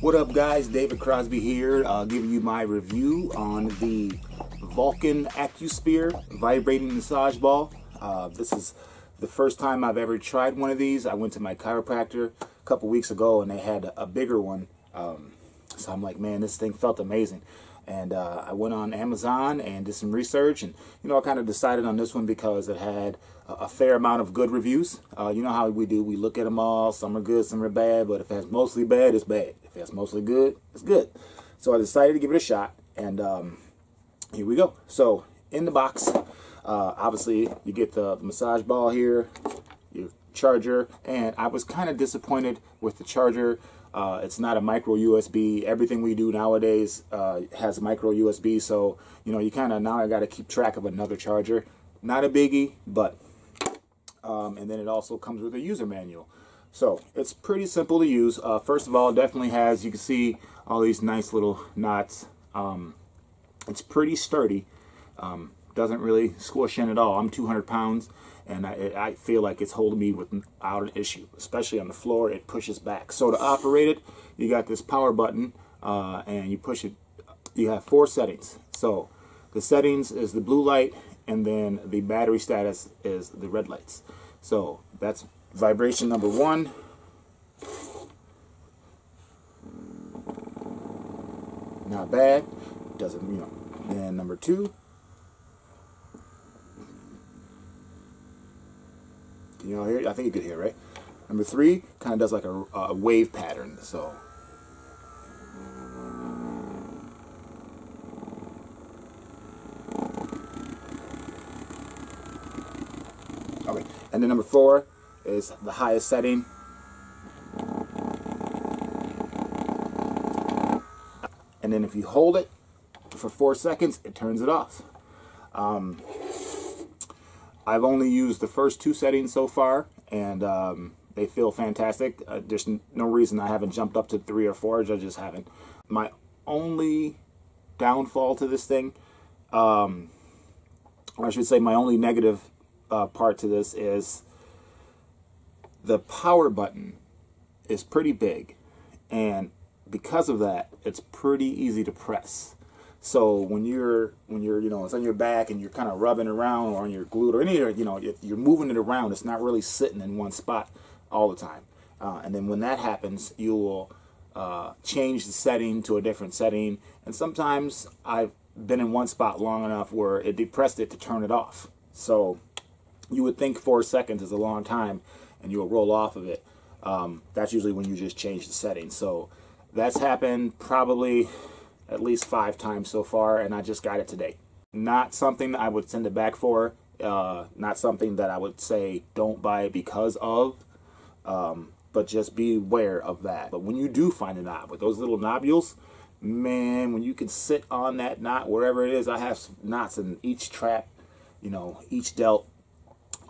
What up guys, David Crosby here, giving you my review on the Vulken AccuSphere Vibrating Massage Ball. This is the first time I've ever tried one of these. I went to my chiropractor a couple weeks ago and they had a bigger one. So I'm like, man, this thing felt amazing. And I went on Amazon and did some research, and I kind of decided on this one because it had a fair amount of good reviews. You know how we do, we look at them all, some are good, some are bad, but if it's mostly bad, it's bad. If it's mostly good, it's good. So I decided to give it a shot, and here we go. So in the box, obviously you get the massage ball here, your charger, and I was kind of disappointed with the charger. It's not a micro USB. Everything we do nowadays has a micro USB, so you kind of now I got to keep track of another charger. Not a biggie, but and then it also comes with a user manual. So it's pretty simple to use. First of all, it definitely has, you can see all these nice little knots. It's pretty sturdy. Doesn't really squish in at all. I'm 200 pounds. And I feel like it's holding me without an issue, especially on the floor. It pushes back. So to operate it, you got this power button, and you push it. You have 4 settings. So the settings is the blue light, and then the battery status is the red lights. So that's vibration number 1. Not bad. Doesn't, Then number 2. Can you all hear it? I think you could hear it, right? Number 3 kind of does like a wave pattern. So okay, and then number 4 is the highest setting. And then if you hold it for 4 seconds, it turns it off. I've only used the first 2 settings so far, and they feel fantastic. There's no reason I haven't jumped up to 3 or 4. I just haven't. My only downfall to this thing, or I should say my only negative part to this, is the power button is pretty big, and because of that, it's pretty easy to press. So when you're it's on your back and you're kind of rubbing around, or on your glute, or if you're moving it around, it's not really sitting in one spot all the time. And then when that happens, you will change the setting to a different setting. And sometimes I've been in one spot long enough where it depressed it to turn it off. So you would think 4 seconds is a long time, and you'll roll off of it. That's usually when you just change the setting. So that's happened probably at least 5 times so far, and I just got it today. Not something I would send it back for, not something that I would say don't buy it because of, but just be aware of that. But when you do find a knot with those little nobules, man, when you can sit on that knot wherever it is, I have knots in each trap, each delt,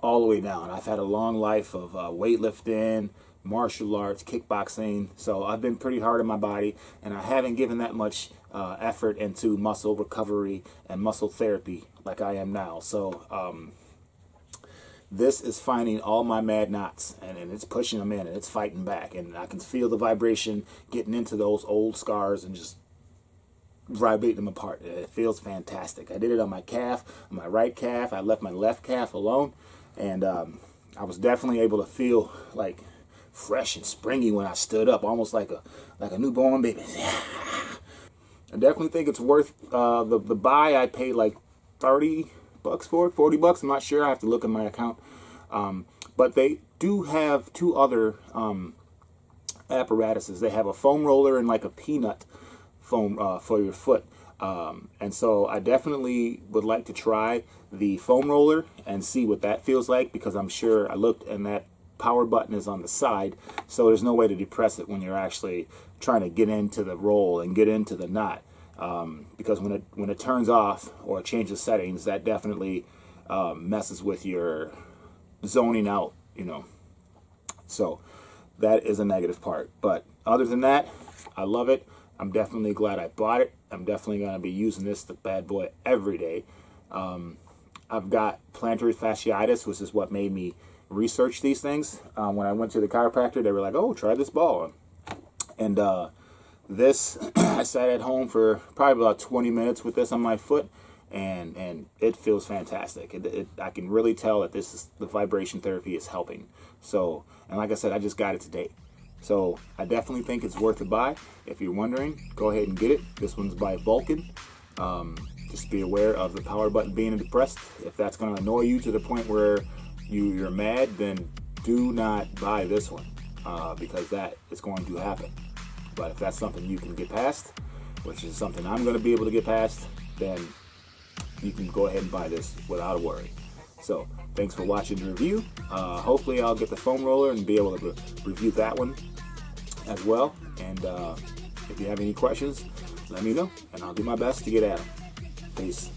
all the way down. I've had a long life of weightlifting, martial arts, kickboxing, so I've been pretty hard on my body, and I haven't given that much effort into muscle recovery and muscle therapy like I am now. So this is finding all my mad knots, and it's pushing them in, and it's fighting back, and I can feel the vibration getting into those old scars and just vibrate them apart. It feels fantastic. I did it on my calf, on my right calf. I left my left calf alone, and I was definitely able to feel like fresh and springy when I stood up, almost like a newborn baby. I definitely think it's worth the buy. I paid like 30 bucks for it, 40 bucks. I'm not sure. I have to look at my account. But they do have 2 other apparatuses. They have a foam roller and like a peanut foam for your foot. And so I definitely would like to try the foam roller and see what that feels like, because I'm sure I looked and that power button is on the side, so there's no way to depress it when you're actually trying to get into the roll and get into the knot, because when it turns off or changes settings, that definitely messes with your zoning out, so that is a negative part. But other than that, I love it. I'm definitely glad I bought it. I'm definitely going to be using this bad boy every day. I've got plantar fasciitis, which is what made me research these things. When I went to the chiropractor, they were like, "Oh, try this ball," and this, I sat at home for probably about 20 minutes with this on my foot, and it feels fantastic. I can really tell that the vibration therapy is helping. So, and like I said, I just got it today. So I definitely think it's worth a buy. If you're wondering, go ahead and get it. This one's by Vulken. Just be aware of the power button being depressed. If that's going to annoy you to the point where you're mad, then do not buy this one, because that is going to happen. But if that's something you can get past, which is something I'm going to be able to get past, then you can go ahead and buy this without a worry. So thanks for watching the review. Hopefully I'll get the foam roller and be able to review that one as well. And if you have any questions, let me know, and I'll do my best to get at them. Peace.